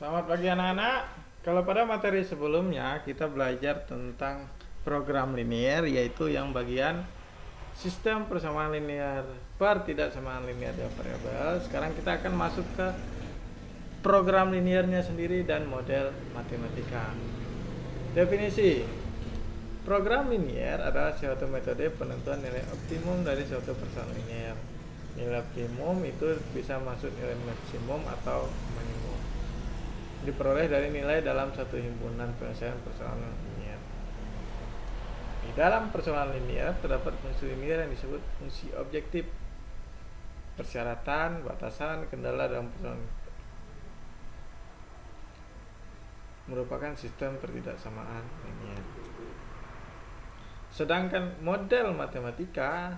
Selamat pagi anak-anak. Kalau pada materi sebelumnya kita belajar tentang program linier, yaitu yang bagian sistem persamaan linier per tidak samaan linier dan variabel. Sekarang kita akan masuk ke program liniernya sendiri dan model matematika. Definisi: program linier adalah suatu metode penentuan nilai optimum dari suatu persamaan linier. Nilai optimum itu bisa masuk nilai maksimum atau minimum, diperoleh dari nilai dalam satu himpunan penyelesaian persoalan linier. Di dalam persoalan linier terdapat fungsi linier yang disebut fungsi objektif, persyaratan, batasan, kendala dalam persoalan merupakan sistem pertidaksamaan linier. Sedangkan model matematika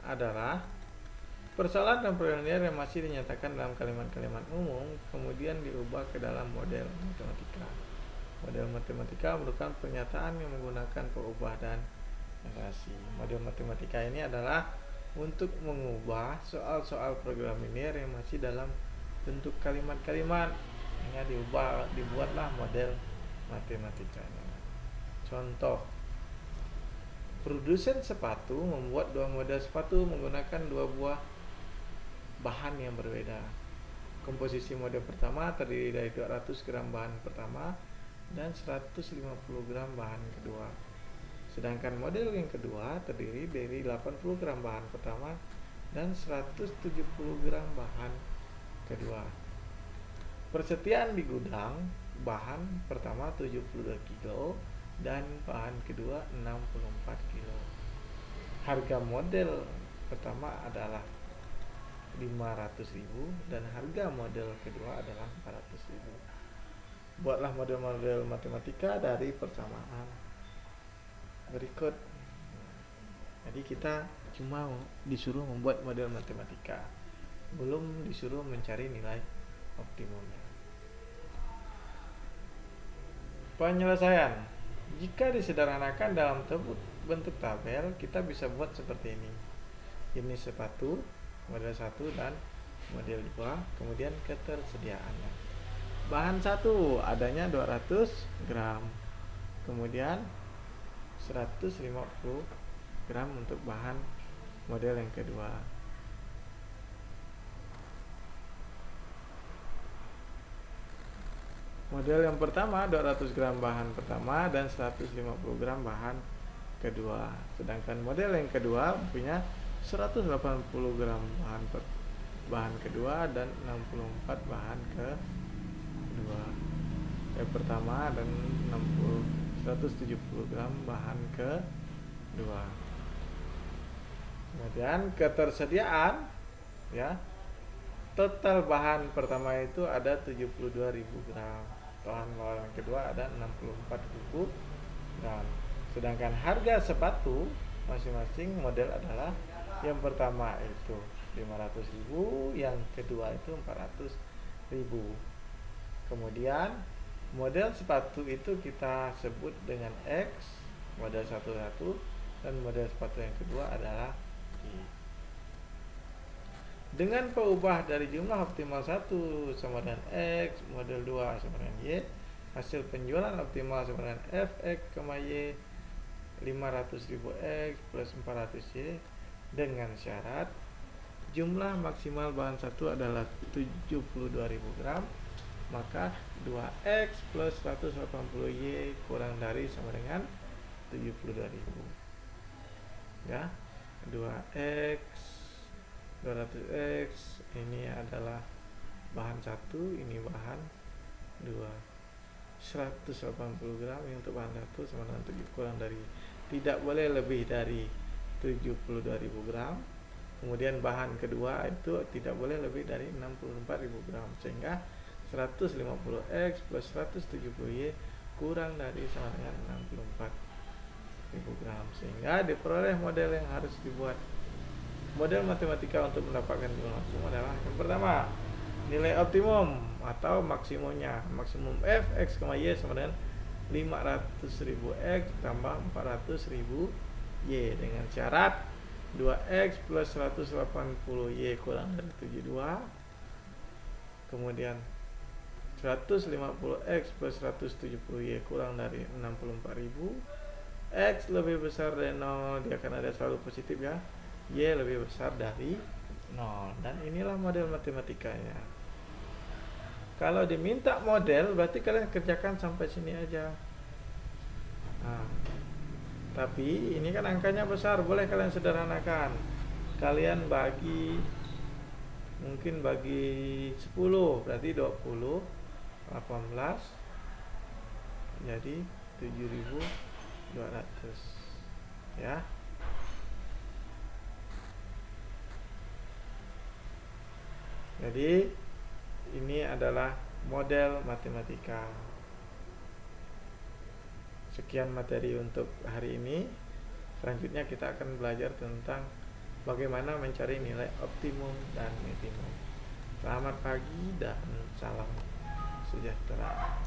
adalah persoalan dan program linier yang masih dinyatakan dalam kalimat-kalimat umum kemudian diubah ke dalam model matematika. Model matematika merupakan pernyataan yang menggunakan perubah dan narasi. Model matematika ini adalah untuk mengubah soal-soal program linier yang masih dalam bentuk kalimat-kalimat, hingga dibuatlah model matematikanya. Contoh: produsen sepatu membuat dua model sepatu menggunakan dua buah bahan yang berbeda. Komposisi model pertama terdiri dari 200 gram bahan pertama dan 150 gram bahan kedua. Sedangkan model yang kedua terdiri dari 80 gram bahan pertama dan 170 gram bahan kedua. Persediaan di gudang: bahan pertama 72 kilo dan bahan kedua 64 kilo. Harga model pertama adalah 500.000 dan harga model kedua adalah 400.000. Buatlah model-model matematika dari persamaan berikut. Jadi kita cuma disuruh membuat model matematika, belum disuruh mencari nilai optimumnya. Penyelesaian: jika disederhanakan dalam bentuk tabel, kita bisa buat seperti ini. Jenis sepatu, model 1 dan model 2, kemudian ketersediaannya. Bahan 1 adanya 200 gram, kemudian 150 gram untuk bahan model yang kedua. Model yang pertama 200 gram bahan pertama dan 150 gram bahan kedua. Sedangkan model yang kedua punya 180 gram bahan kedua dan 64 bahan kedua. Yang pertama dan 170 gram bahan kedua. Kemudian ketersediaan, ya. Total bahan pertama itu ada 72.000 gram. Bahan yang kedua ada 64.000 gram. Sedangkan harga sepatu masing-masing model adalah yang pertama itu 500.000, yang kedua itu 400.000. Kemudian model sepatu itu kita sebut dengan X, model 1 dan model sepatu yang kedua adalah Y. Dengan perubah dari jumlah optimal 1 sama dengan X, model 2 sama dengan Y, hasil penjualan optimal sama dengan Fx, Y 500.000 X plus 400 Y, dengan syarat jumlah maksimal bahan 1 adalah 72.000 gram, maka 2X plus 180 Y kurang dari sama dengan 72.000, ya. 2X 200X ini adalah bahan 1, ini bahan 2. 180 gram ini untuk bahan 1 sama dengan 7 kurang dari, tidak boleh lebih dari 72.000 gram. Kemudian bahan kedua itu tidak boleh lebih dari 64.000 gram, sehingga 150X plus 170Y kurang dari sama dengan 64.000 gram, sehingga diperoleh model yang harus dibuat. Model matematika untuk mendapatkan nilai maksimum adalah: yang pertama, nilai optimum atau maksimumnya. Maksimum f x, y sama dengan 500.000 x tambah 400.000 y, dengan syarat 2x plus 180 y kurang dari 72. Kemudian 150x plus 170y kurang dari 64.000. X lebih besar dari 0, dia akan ada selalu positif ya. Y lebih besar dari 0. Dan inilah model matematikanya. Kalau diminta model, berarti kalian kerjakan sampai sini aja. Nah, tapi ini kan angkanya besar, boleh kalian sederhanakan. Kalian mungkin bagi 10, berarti 20, 18, jadi 7.200 ya. Jadi ini adalah model matematika. Sekian materi untuk hari ini. Selanjutnya kita akan belajar tentang bagaimana mencari nilai optimum dan minimum. Selamat pagi dan salam sejahtera.